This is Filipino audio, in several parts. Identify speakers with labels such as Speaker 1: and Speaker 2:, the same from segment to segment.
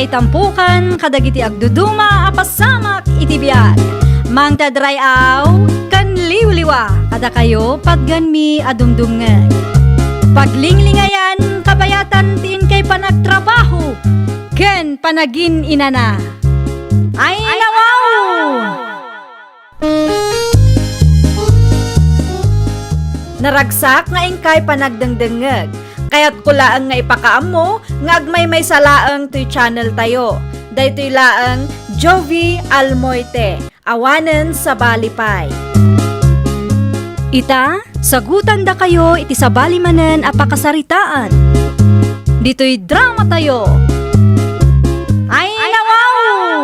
Speaker 1: may tampukan, kadagiti agduduma, apasamak iti biyag. Mang tadrayaw, kan liwliwa, kada kayo pagganmi adumdumngeg. Paglinglingayan, kabayatan tiin kay panagtrabaho, ken panagin inana. Ay nawaw! Naragsak nga ingkay panagdengdengeg. Kaya't kulaang nga ipakaam mo, nga agmay may salaang to'y channel tayo. Daytoy laang Jovi Almoite, awanen sa balipay. Ita, sagutan da kayo iti sa balimanen apakasaritaan. Dito'y drama tayo. Ay nawaw!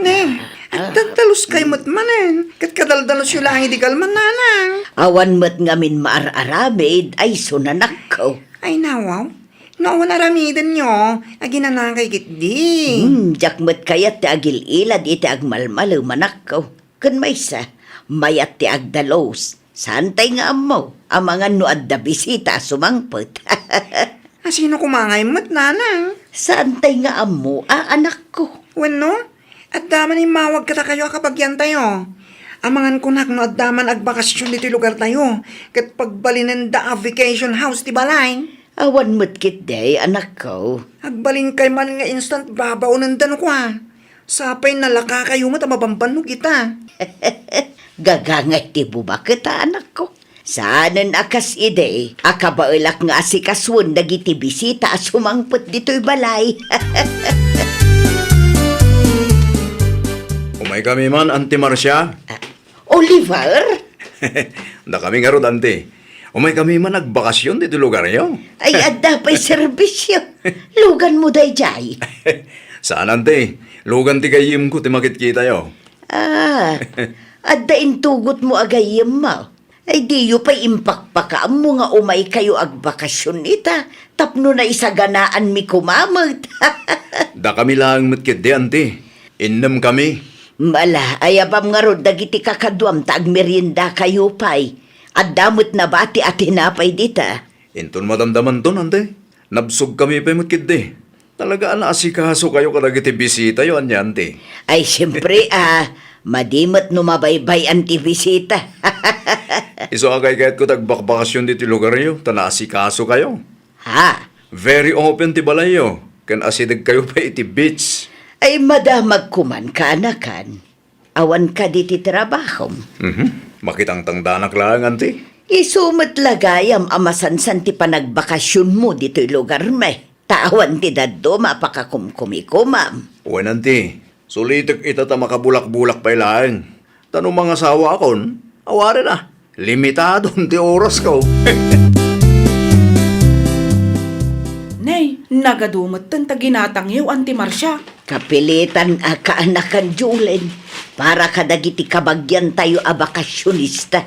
Speaker 2: Ne, at dandalos kay mo't manen. Kat kadaldalos yung lang hindi kalman nanang.
Speaker 3: Awan mo't ngamin maararamid ay sunanak ko.
Speaker 2: Ay nawaw, noon naramidan nyo, aginanang kay kitdi.
Speaker 3: Jak mo't kayat ti agil ilad iti agmalmalo manak ko. Kun may sa, mayat ti agdalos. Santay nga amo, amangan no adda bisita sumangpot.
Speaker 2: Sino kumangay mo't nanang?
Speaker 3: Santay nga amo, anak ko.
Speaker 2: Wano? At daman imawag kata kayo kapag yan tayo. Amangan ko nak no at daman agbakasyon dito lugar tayo. Kat pagbalinin da vacation house ti balay.
Speaker 3: Awan mo't kit day, anak ko.
Speaker 2: Agbalin kay man nga instant babaunan dan ko ha. Sapay nalaka kayo mo tamabamban kita.
Speaker 3: Gagangay ti bubakit anak ko. Saanan akas ide, akabailak nga asikaswon dagiti bisita sumangpot dito'y balay.
Speaker 4: Umay kami man, Auntie Marcia.
Speaker 3: Oliver?
Speaker 4: Da kami nga rod, Auntie. Umay kami man nagbakasyon dito lugar niyo.
Speaker 3: Ay, adda pa'y serbisyo. Lugan mo day, Jay.
Speaker 4: Saan, Auntie? Lugan ti kayim ko, ti makit-kita yo.
Speaker 3: Adda intugot mo agayim mo. Ay, diyo pa'y impakpakaam mo nga umay kayo agbakasyon ita. Tapno na isaganaan mi kumamot.
Speaker 4: Da kami lang matkit di, Auntie. Innam kami.
Speaker 3: Mala, ayabam nga rod dagiti kakadwam tag merienda kayo pa'y. At damot na bati at hinapay dita.
Speaker 4: Inton madamdaman ton, Auntie. Nabsog kami pa matkit di. Talaga asikaso kayo kadagiti bisita yo, Auntie.
Speaker 3: Ay, siyempre, madimot no mabaybay anti-bisita.
Speaker 4: Iso agay kahit ko tagbakbakasyon dito lugar niyo, tanaasikaso kayo.
Speaker 3: Ha?
Speaker 4: Very open ti balay yo. Kan asidag kayo pa iti beach.
Speaker 3: Ay, madamag kuman ka, anakan. Awan ka diti trabaho.
Speaker 4: Makitang tangdanak lang, Auntie.
Speaker 3: Isumot lagayam amasansan ti panagbakasyon mo dito'y lugar may. Tawan ti daddo mapakakumkumikumam.
Speaker 4: Uwan, Auntie. Sulitik itata makabulak-bulak pa ilang. Tanong mga asawa akon, awari na. Limitado ti oras ko.
Speaker 5: Nay, nagadumot tan taginatang yu, Auntie Marcia.
Speaker 3: Kapilitan kaanakan Julen. Para kadagiti kabagyan tayo abakasyonista.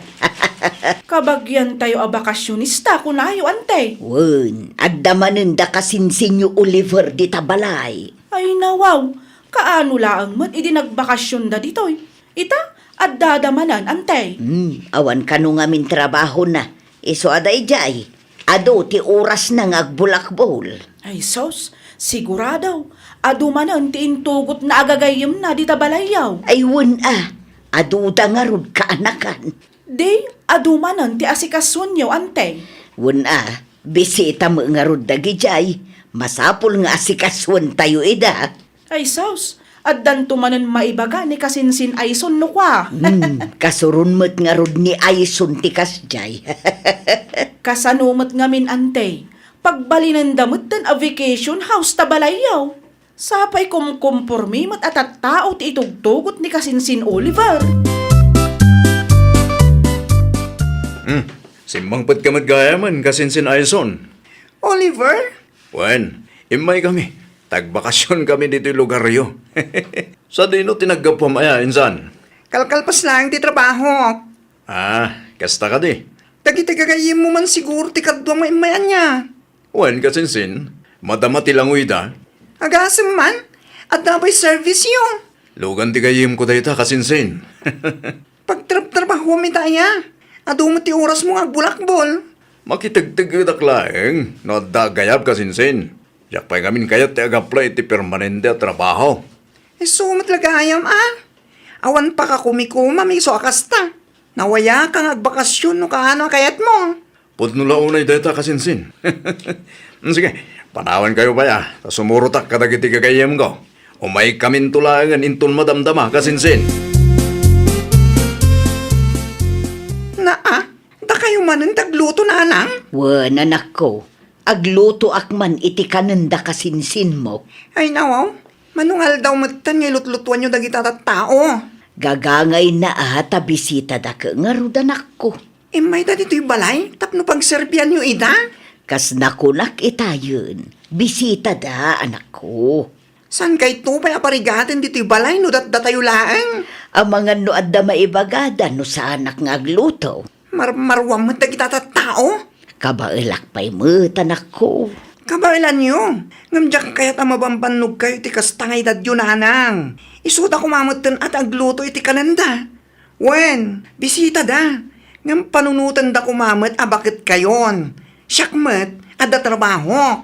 Speaker 5: Kabagyan tayo a bakasyonista kunayo, Ante.
Speaker 3: Wen, agdamanen da kasinsinyo Oliver di tabalay.
Speaker 5: Ay nawaw, kaano laang mat idi nagbakasyon da ditoy. Ita, at dadamanan, Ante.
Speaker 3: Awan kanu ngamin trabaho na. Iso aday jay. Ado ti oras na ngagbulakbol.
Speaker 5: Ay sos, sigurado. Adumanan ti intugot na agagayim na di tabalayaw.
Speaker 3: Ay wen aduda nga rod kaanakan.
Speaker 5: Di, adumanan ti asikasyon yaw, Ante.
Speaker 3: Wen bisita mo nga rod dagi jay. Masapul nga asikaswan tayo ida.
Speaker 5: Ay sos, at dantumanan maibaga ni kasinsin Aison no kwa.
Speaker 3: Kasurun mo't nga rod ni Aison tikas jay.
Speaker 5: Kasanumat ngamin, Ante. Pagbalinan damot tan a vacation house tabalayaw. Sapay kumkumpormi mat at tao ti itugtugot ni kasinsin Oliver.
Speaker 4: Simbangpad ka matgayaman kasinsin Aison.
Speaker 2: Oliver?
Speaker 4: Wen, imay kami. Tagbakasyon kami dito yung lugar yo. Sa dino tinaggapamaya, insan.
Speaker 2: Kalkalpas lang ti trabaho.
Speaker 4: Kasta ka di.
Speaker 2: Tagi-tagagayim mo man siguro ti kadwa mo imayan niya.
Speaker 4: Wen, kasinsin, madama tilangoy da.
Speaker 2: Agasam man, at dabay service yun.
Speaker 4: Lugan ti kayim ko dayta kasinsin.
Speaker 2: Pagtrabaho mi taya, adu mo ti oras mo agbulakbol.
Speaker 4: Makitagtag laeng, no dagayab kasinsin. Jak pa'y ngamin kayat ti ag-apply iti permanente at trabaho.
Speaker 2: Sumat lagayam Awan pa ka kumikuma, may so akasta. Nawaya kang agbakasyon no kaano kayat mo.
Speaker 4: Putnula unay data kasinsin. Sige, panawan kayo pa ya. Sumurutak kadagiti kagayam ko. Umay kamin tulangan intun madamdama kasinsin.
Speaker 2: Da kayo manin tagluto na anang?
Speaker 3: Wan, anak ko. Agluto akman iti kananda kasinsin mo.
Speaker 2: Ay nawaw, manungal daw matan ngay lutlutuan nyo dagita tao.
Speaker 3: Gagangay na ata bisita da ka nga rudanak ko.
Speaker 2: May da dito'y balay, tapno pagserbian nyo ida.
Speaker 3: Kas nakunak itayon. Bisita da, anak ko.
Speaker 2: San kay to pa'y aparigatin dito'y balay no datatayo laang?
Speaker 3: Ang mga no adda maibagada no sa anak nga agluto.
Speaker 2: Marwam mo dagita tao.
Speaker 3: Kabailak pa'y mo't, anak ko.
Speaker 2: Kabailan nyo, ngamdyak kaya't amabambanog kayo ti kastangay dadyo nanang. Isuta kumamatan at agluto iti kananda. Wen, bisita da. Ngam panunutan da kumamat bakit kayon. Syakmat, ada trabaho.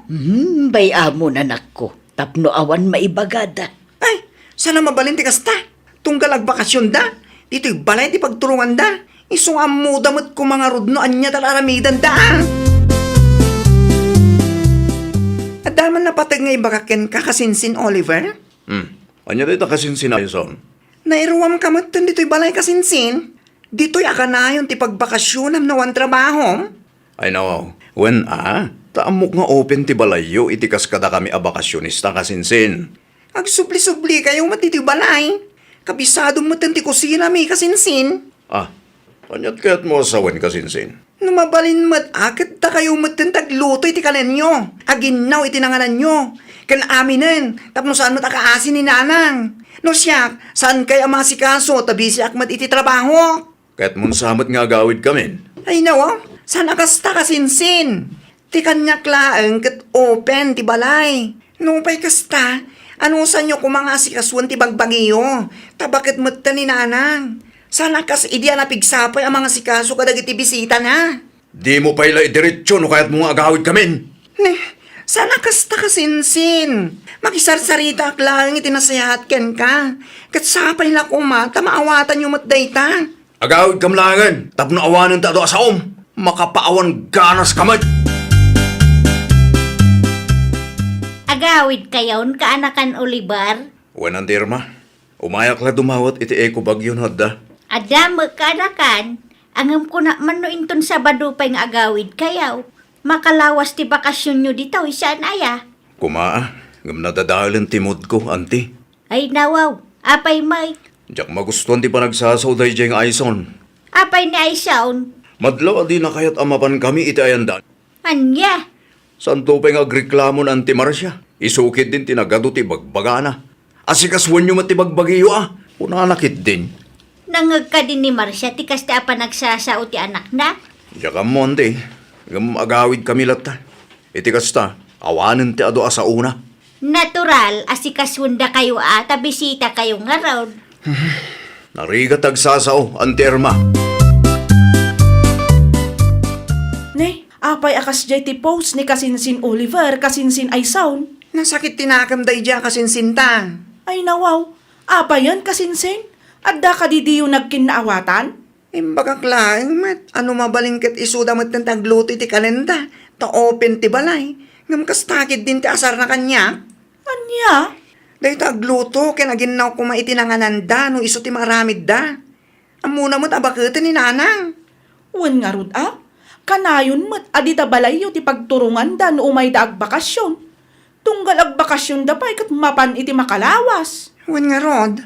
Speaker 3: Bay amon, anak ko. Tapno awan maibagada.
Speaker 2: Ay, sana mabalin ti kasta. Tunggal agbakasyon da. Dito'y balay ti pagturungan da. Isong amudamot ko mga rudno anya talaramidan da. At daman napatag nga ibakaken ka kasinsin Oliver.
Speaker 4: Anya dito kasinsin Aison.
Speaker 2: Nairuwam kamatan dito'y balay kasinsin. Dito'y akanayon ti pagbakasyon am nawan trabaho.
Speaker 4: Ay nawaw, when taamok nga open ti balayo itikas kada kami abakasyonista kasinsin.
Speaker 2: Agsubli-subli kayo matiti balay. Kabisado mo ti kusina may kasinsin.
Speaker 4: Anyat kaya't mo asawan kasinsin.
Speaker 2: Numabalin mat akit ta kayo matan tagluto iti kanan nyo. Aginaw iti nanganan nyo. Kan aminen, tapno saan mat akaasin ni nanang. No siyak, saan kaya masikaso tabi siyak mat iti trabaho?
Speaker 4: Kaya't mo samat nga agawid kami.
Speaker 2: Ay nawa, saan akasta kasinsin? Ti kanyak laeng kat open ti balay. No pa'y kasta, ano sa nyo kumangasikasuan ti bagbagiyo? Tabakit matan ni nanang. Sana kas idya na pigsapay ang mga sikaso kadagiti bisita na.
Speaker 4: Di mo pa ila idiretsyo no kaya't mo nga agawid kami.
Speaker 2: Sana kasta kasinsin. Makisarsarita ak lang itinasayahat ken ka. Kat sapay na kumata, maawatan yung matdayta.
Speaker 4: Agawid kamlangan, tapno awanan ta do asaom. Makapaawan ganas kamay.
Speaker 6: Agawid kayon kaanakan Oliver.
Speaker 4: Wanan tirma, umayak la dumawat iti eko bagyo na da.
Speaker 6: Adama kaanakan. Angam ko na man no inton Sabado pa'y nga agawid kayaw. Makalawas ti bakasyon nyo dito, isaan aya?
Speaker 4: Kumaa, ngam nadadahalan timod ko, auntie.
Speaker 6: Ay nawaw, apay may.
Speaker 4: Diyak magustuhan ti panagsasaw dahi diyang Aison.
Speaker 6: Apay ni Aisaon.
Speaker 4: Madlaw adi na kaya't amapan kami iti ayandan.
Speaker 6: Anya?
Speaker 4: Santo pa nga agreklamo na anti Marcia. Isukit din tinagado ti bagbagana. Asikaswan nyo matibagbagayo Punanakit din.
Speaker 6: Nangag ka din ni Marcia, tikas ti apa nagsasao ti anak na?
Speaker 4: Diyak mo ante, ngam agawid kami lata. Iti kasta, awanan ti ado asa una.
Speaker 6: Natural, asikaswanda kayo bisita kayo nga raw.
Speaker 4: Narigat agsasao, anti Erma.
Speaker 5: Ne, apay akas jay ti post ni kasinsin Oliver, kasinsin Aisaon.
Speaker 2: Nasakit tinakam day dya kasinsinta.
Speaker 5: Ay nawaw, apay yan kasinsin? Adda ka di diyo nagkinaawatan?
Speaker 2: Imbagak laeng mat, ano mabalingkat isuda mat ng tagluto iti kalenda. Ta open ti balay. Ngam kastakid din ti asar na kanya.
Speaker 5: Anya?
Speaker 2: Day tagluto, kinaginaw kuma iti nangananda no iso ti maramid da. Amuna mo't abakitin ni nanang.
Speaker 5: Wan nga rud Kanayon mat adita balayo ti pagturungan da no umay da agbakasyon. Tunggal agbakasyon da pa ikat mapan iti makalawas.
Speaker 2: Wan nga rod,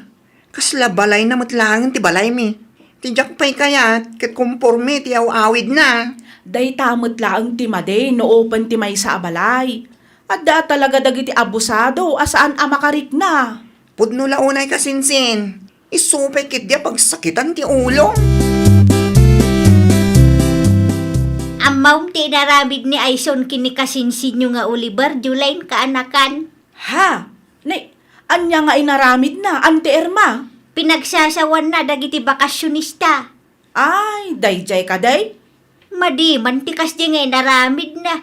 Speaker 2: kasla balay na matlangan ti balay mi. Tijak pa'y kayat, kat kumporme ti awid na.
Speaker 5: Day tamot laang ti made no open ti may sa abalay. At da talaga dagiti abusado asaan amakarik na.
Speaker 2: Pudno launay kasinsin. Isupay kit dia pagsakitan ti ulo.
Speaker 6: Amaw ti naramid ni Aison kini kasinsinyo nga Oliver, Julain kaanakan.
Speaker 5: Ha? Ne, anya nga inaramid na, Ante Erma.
Speaker 6: Pinagsasawan na dagiti bakasyonista.
Speaker 5: Ay, dayjay ka day?
Speaker 6: Madi, mantikas di nga naramid na.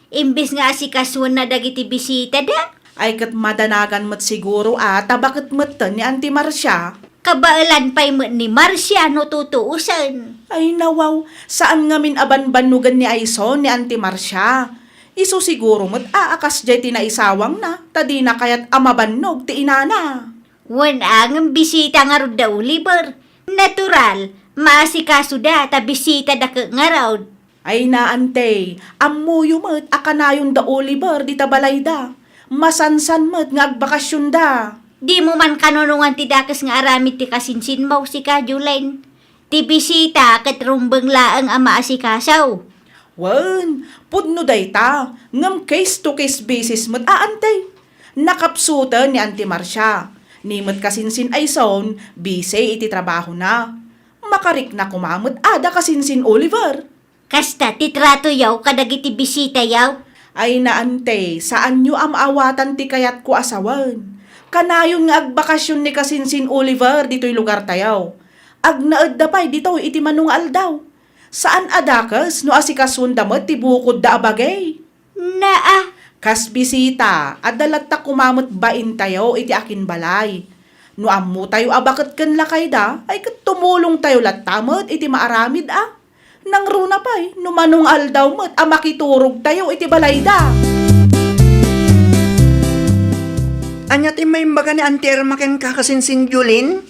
Speaker 6: Imbis nga asikasuan na dagiti bisita da.
Speaker 5: Ay kat madanagan mo't siguro bakit mo't ni Auntie Marcia?
Speaker 6: Kabaalan pa'y mo ni Marcia no tutuusan.
Speaker 5: Ay nawaw, saan ngamin abanbanugan ni Aison ni Auntie Marcia? Isu siguro mo't aakas jay tinaisawang na, tadi na kaya't amabannog ti inana.
Speaker 6: Wan ang bisita nga rod da Oliver. Natural, maasikaso da ta bisita da ka nga raw.
Speaker 5: Ay na ante, amuyo mo't akanayon da Oliver di tabalay da. Masansan mo't nga agbakasyon da.
Speaker 6: Di mo man kanunungan ti dakas nga aramid ti kasinsin mo si ka, Julen. Ti bisita kat rumbang laang ama asikasaw.
Speaker 5: Wan, pudno day ta, ngam case to case basis mo't ante. Nakapsutan ni Auntie Marcia. Ni mo't kasinsin Aison, busy iti trabaho na. Makarik na kumamot ada kasinsin Oliver.
Speaker 6: Kasta titrato yaw kadagiti bisita yaw.
Speaker 5: Ay na ante, saan nyo amawatan ti kayat ko asawan? Kanayon nga agbakasyon ni kasinsin Oliver dito'y lugar tayaw. Agnaad da pa'y dito'y iti manungal daw. Saan adakas no asikasun damot ti bukod da abagay?
Speaker 6: Naa,
Speaker 5: Kas bisita, adalat ta kumamot bain tayo iti akin balay. No ammo tayo abakat ken lakay da, ay kat tumulong tayo latamot iti maaramid Nang runa pa'y, no manungal daw mo't makiturog tayo iti balay da.
Speaker 2: Anya ti may baga ni Auntie Irma ken kakasinsin Julin?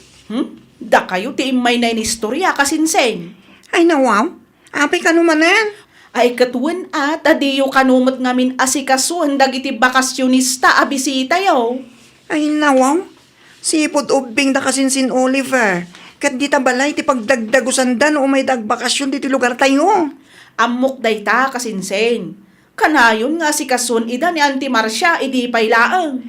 Speaker 5: Da kayo ti imay na inistorya kasinsen.
Speaker 2: Ay nawaw, apay ka numanan.
Speaker 5: Ay katuan adiyo kanumot ngamin asikasuan dagiti bakasyonista bisita yaw.
Speaker 2: Ay nawaw, sipod ubing da kasinsin Oliver. Kat di tabalay ti pagdagdagusan dan o may dagbakasyon dito lugar tayo.
Speaker 5: Amok day ta kasinsen. Kanayon nga asikasuan ida ni Auntie Marcia idi paylaang.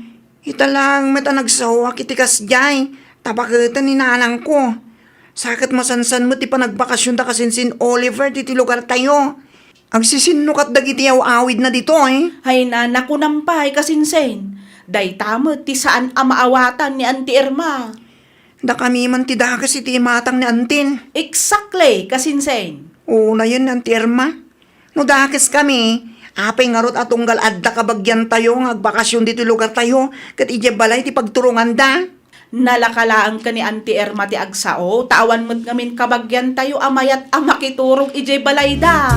Speaker 2: Ita lang mata nagsawa kitikas jay. Tabakitan ni nanang ko. Sakit masansan mo ti panagbakasyon da kasinsin Oliver dito lugar tayo. Ang sisinukat dagiti awid na dito
Speaker 5: Hay na nakunampay kasinsen. Day tamot ti saan amaawatan ni Auntie Irma.
Speaker 2: Da kami man ti dakas iti matang ni Antin.
Speaker 5: Exactly kasinsen.
Speaker 2: Oo na yun, Auntie Irma. No dakas kami, apay ngarot atunggal adda kabagyan tayo, ng agbakasyon dito lugar tayo, kat ije balay ti pagturungan da.
Speaker 5: Nalakalaan ka ni Auntie Irma ti agsao, tawan mo't ngamin kabagyan tayo amayat amakiturog ije balay da.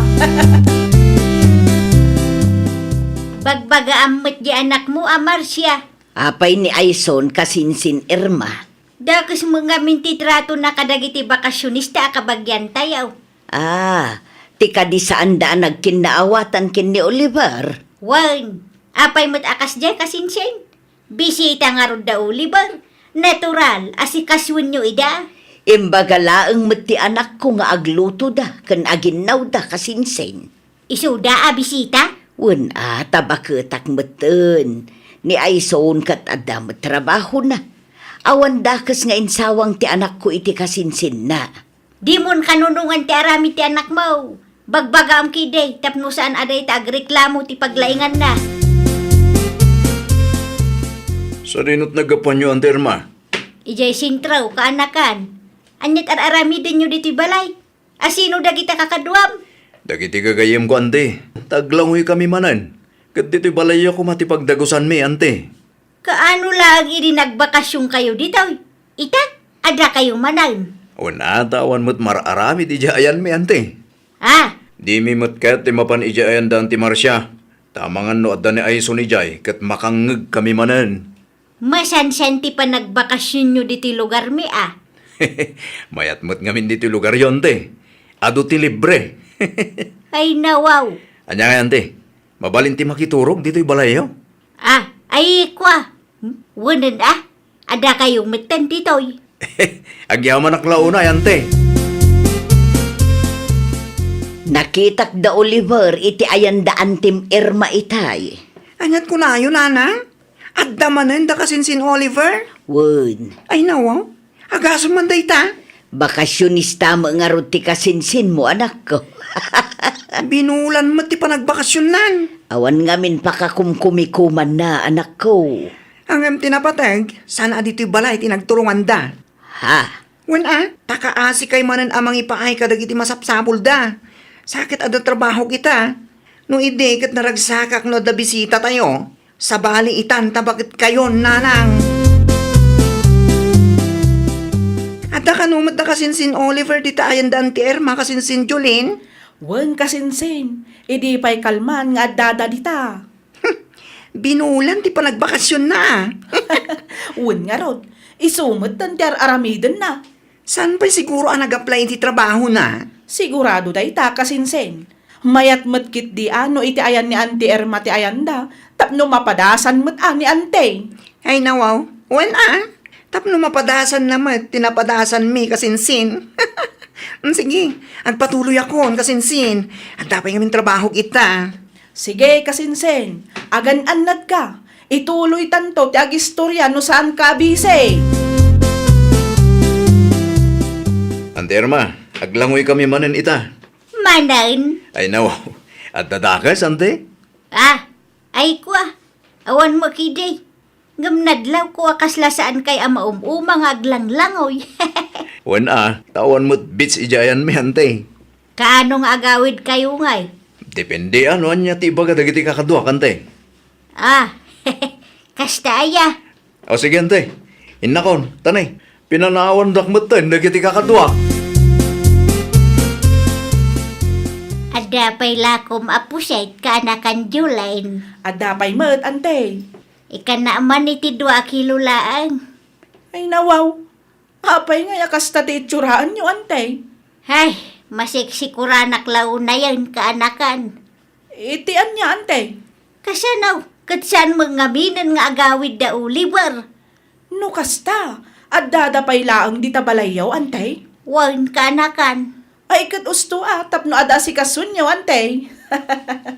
Speaker 6: bagbaga amot di anak mo, Marcia.
Speaker 3: Apay ni Aison kasinsin Irma.
Speaker 6: Dakas mo nga mintitrato na kadagiti bakasyonista kabagyan tayaw.
Speaker 3: Ti kadi saan daan nagkinaawatan kin ni Oliver.
Speaker 6: Wan, apay mo't akas dyan kasinsen. Bisita nga rod da Oliver. Natural, asikasyon nyo ida.
Speaker 3: Imbaga laeng met ti anak ko nga agluto da, ken aginaw da kasinsen.
Speaker 6: Isuda bisita?
Speaker 3: Wen tabaketak meten. Ni Aison kat adda met trabaho na. Awan dakas nga insawang ti anak ko iti kasinsin na.
Speaker 6: Di mon kanunungan ti arami ti anak mo. Bagbaga am kiday, tapno saan aday ta agreklamo ti paglaingan na.
Speaker 4: Sa rinot nagapan nyo, Auntie Irma.
Speaker 6: Ijay sintraw, kaanakan. Anyat arami din nyo dito balay. Asino da kita kakaduam?
Speaker 4: Dagiti gagayem ko, Ante. Taglangoy kami manan. Kat dito'y balay ako matipagdagusan mi, Ante.
Speaker 6: Kaano lang iri nagbakasyon kayo dito? Ita, ada kayo manan.
Speaker 4: Una, tawan mo't mararami di ayan mi, Ante. Di mi mo't kat mapan ija ayan da, Auntie Marcia. Tamangan no adda ni Aison ijay, kat makangeg kami manan.
Speaker 6: Masansan ti pa nagbakasyon nyo dito lugar mi
Speaker 4: Mayat mo't ngamin dito lugar yon, Ante. Ado ti libre.
Speaker 6: Ay nawaw.
Speaker 4: Anya nga, Ante. Mabalin ti makiturog dito'y balayaw.
Speaker 6: Ay kwa. Wanan ada kayong metan ditoy.
Speaker 4: Agyaman aklauna, Ante.
Speaker 3: Nakitak da Oliver iti ayan da Antim Irma itay.
Speaker 2: Anyat ko na yun, nanang. Adda manan da kasinsin Oliver.
Speaker 3: Wen,
Speaker 2: Ay nawaw, agasan man day ta.
Speaker 3: bakasyonista mo nga ron ti kasinsin mo anak ko.
Speaker 2: Binulan mo ti panagbakasyon nan.
Speaker 3: Awan ngamin pakakumkumikuman na anak ko.
Speaker 2: Ang tinapatag, sana dito'y balay tinagturungan da.
Speaker 3: Ha?
Speaker 2: Wen takaasi kay manan amang ipaay kadagiti masapsapul da. Sakit ada trabaho kita. No ide kat naragsakak no da bisita tayo. Sa bali itan tabakit kayo nanang. At da kanumot da kasinsin Oliver di tayan da ti Erma kasinsin Jolene.
Speaker 5: Wen kasinsin, idi pa'y kalman nga dada dita.
Speaker 2: Binulan ti panagbakasyon na.
Speaker 5: Wen nga rod, isumot tan ti aramiden na.
Speaker 2: San pa siguro ang nag-apply ti trabaho na?
Speaker 5: Sigurado day ta kasinsin. Mayat matkit di ano iti ayan ni Auntie Erma ti ayanda, tapno mapadasan mat ni Ante.
Speaker 2: Ay nawaw, tapno mapadasan naman, tinapadasan mi kasinsin. Sige, agpatuloy ako kasinsin. At dapat ngamin trabaho kita.
Speaker 5: Sige kasinsin, agan annad ka. Ituloy tanto ti agistorya no saan ka bise.
Speaker 4: Ante Erma, aglangoy kami manen ita.
Speaker 6: Manan?
Speaker 4: Ay nawaw, at dadakas, ante?
Speaker 6: Ay kwa. Awan mo kiday. Ngamnadlaw ko akasla saan kay ama umang aglanglangoy.
Speaker 4: Wan tawan mo't bits ijayan mi, ante.
Speaker 6: Kaanong agawid kayo ngay?
Speaker 4: Depende ano anya ti baga dagiti kakadwa, ante.
Speaker 6: Kasta aya.
Speaker 4: O sige, ante. Innakon, tanay. Pinanawan dakmat tayo dagiti kakadwa.
Speaker 6: Ada pa'y lakom apusay kaanakan Julain.
Speaker 5: Adda pa'y mat Ante.
Speaker 6: Ika naman iti 2 kilo laang.
Speaker 5: Ay nawaw, apay nga yakas ti itsuraan nyo Ante.
Speaker 6: Hay, masiksikuranak na yan kaanakan.
Speaker 5: Itian niya Ante.
Speaker 6: Kasanaw, katsan mangaminan nga agawid da Oliver.
Speaker 5: No kasta, adda pa'y laang di tabalayaw Ante.
Speaker 6: Wan kaanakan.
Speaker 5: Ay kat usto tapno ada si kasunyo Ante.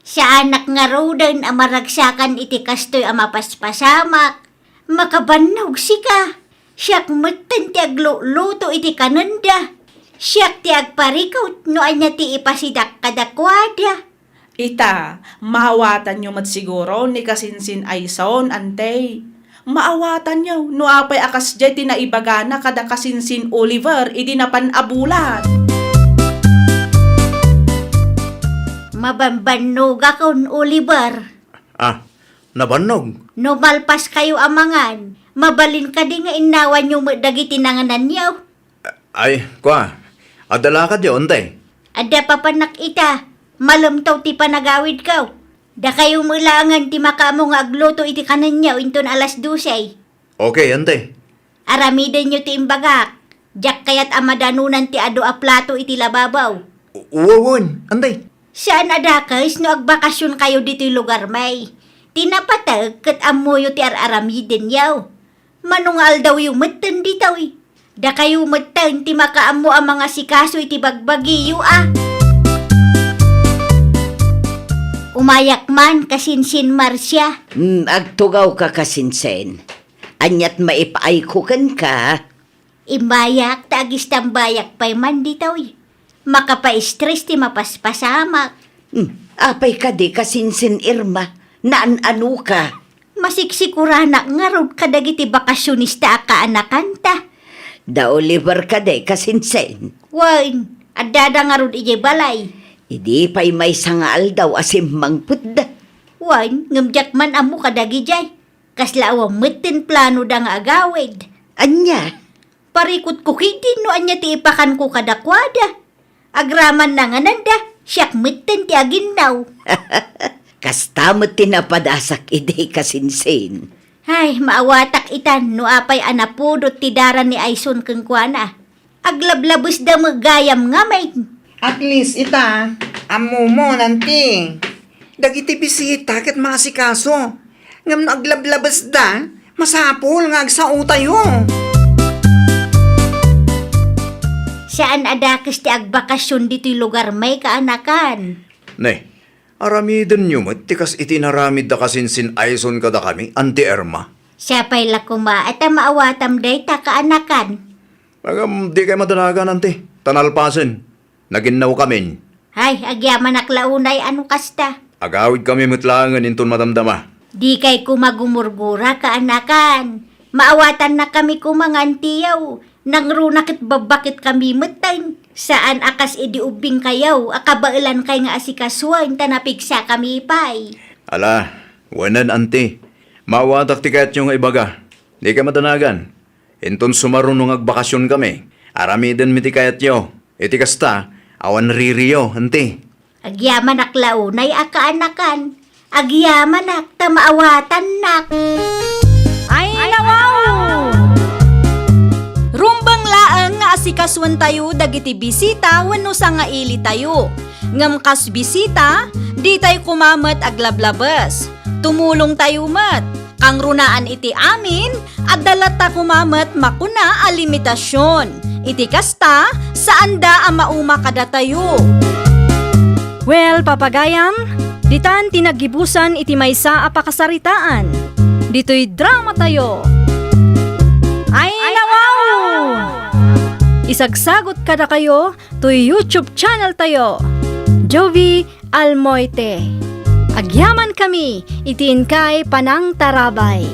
Speaker 6: Sa anak nga rodan amaragsakan iti kastoy amapaspasamak. Makabannog sika. Siyak matan ti agluto iti kananda. Siyak ti agparikot no anya ti ipasidak kadakwada.
Speaker 5: Ita, mahawatan nyo mat siguro ni kasinsin Aison Ante. Maawatan nyo no apay akas jay tinaibagana kada kasinsin Oliver idi napanabulat.
Speaker 6: Mabambanog akon, Oliver.
Speaker 4: Nabannog.
Speaker 6: No malpas kayo amangan, mabalin ka di nga inawan yung dagiti nanganan niyo.
Speaker 4: Ay, kwa. Adala ka di, ante.
Speaker 6: Ada papanak ita, malamtaw ti panagawid ka. Da kayo mulangan ti makamo nga agluto iti kanan niyo inton 12:00.
Speaker 4: Okay, ante.
Speaker 6: Aramiden nyo ti imbagak. Jak kayat amadanunan ti ado a plato iti lababaw.
Speaker 4: Uwawon, ante.
Speaker 6: Saan adakais no agbakasyon kayo dito'y lugar may? Tinapatag kat amoyo ti aramiden yaw. Manungal daw yung matan ditaw eh. Da kayo matan ti makaamo ang mga sikaso iti bagbagiyo Umayak man kasinsin Marcia.
Speaker 3: Agtugaw ka kasinsen. Anyat maipaaykukan ka.
Speaker 6: Imbayak tagis tambayak pa'y man ditaw eh. Makapa-stress ti mapaspasamak.
Speaker 3: Apay ka di kasinsin Irma. Naan-ano ka.
Speaker 6: Masiksikuranak nga rod kadagiti bakasyonista kaanakanta.
Speaker 3: Da Oliver ka di kasinsen.
Speaker 6: Wain, adada nga rod ije balay.
Speaker 3: Idi pa'y may sangaal daw asim mangputda.
Speaker 6: Wain, ngamjak man amo kadagi jay. Kaslawang metin plano da nga agawid.
Speaker 3: Anya?
Speaker 6: Parikot ko kitin no anya ti ipakan ko kadakwada. Agraman na nga nanda, siyak metin ti aginaw.
Speaker 3: Kastamot tinapadasak idi kasinsin.
Speaker 6: Ay, maawatak itan no apay anapudot ti daran ni Aison keng kuana. Aglablabos da magayam nga may.
Speaker 2: At least ita, amo mo nanti. Dagiti bisita ket masikaso. Ngam aglablabas da, masapol nga agsautay yo.
Speaker 6: Saan adakas ti agbakasyon dito'y lugar may kaanakan?
Speaker 4: Ne, aramiden nyo mo't tikas itinaramid da kasinsin Aison kada kami, ante Erma.
Speaker 6: Siya pa'y lakuma at maawatam day ta kaanakan.
Speaker 4: Di kayo madalagan, ante. Tanalpasin. Naginaw kami.
Speaker 6: Ay, agyaman aklaunay ano kasta.
Speaker 4: Agawid kami mutlangan inton madamdama.
Speaker 6: Di kay kumagumurgura kaanakan. Maawatan na kami kumangantiyaw. Nang runakit babakit kami matayin. Saan akas idiubing kayaw, akabailan kay nga asikaswan, tanapigsa kami pay.
Speaker 4: Ala, wanan ante. Mawatak ti kayat yung ibaga. Di ka matanagan. Inton sumarunong agbakasyon kami. Aramiden mi ti kayat yo. Iti kasta, awan ririyo, ante.
Speaker 6: Agyaman ak launay akaanakan. Agyaman ak tamaawatan nak.
Speaker 1: Ay, nawaw! Rumbang laang nga asikaswan tayo dagiti bisita wenno sa nga ili tayo. Ngam kas bisita, di tayo kumamat aglablabas. Tumulong tayo mat. Kang runaan iti amin, agdalat ta kumamat makuna a limitasyon. Iti kasta, saan da ang mauma kada tayo. Well, papagayam, ditan tinagibusan iti maysa a pakasaritaan. Dito'y drama tayo. Ay, nawaw! Isagsagot kada kayo to YouTube channel tayo. Jovi Almoite. Agyaman kami, itiin kay Panang Tarabay.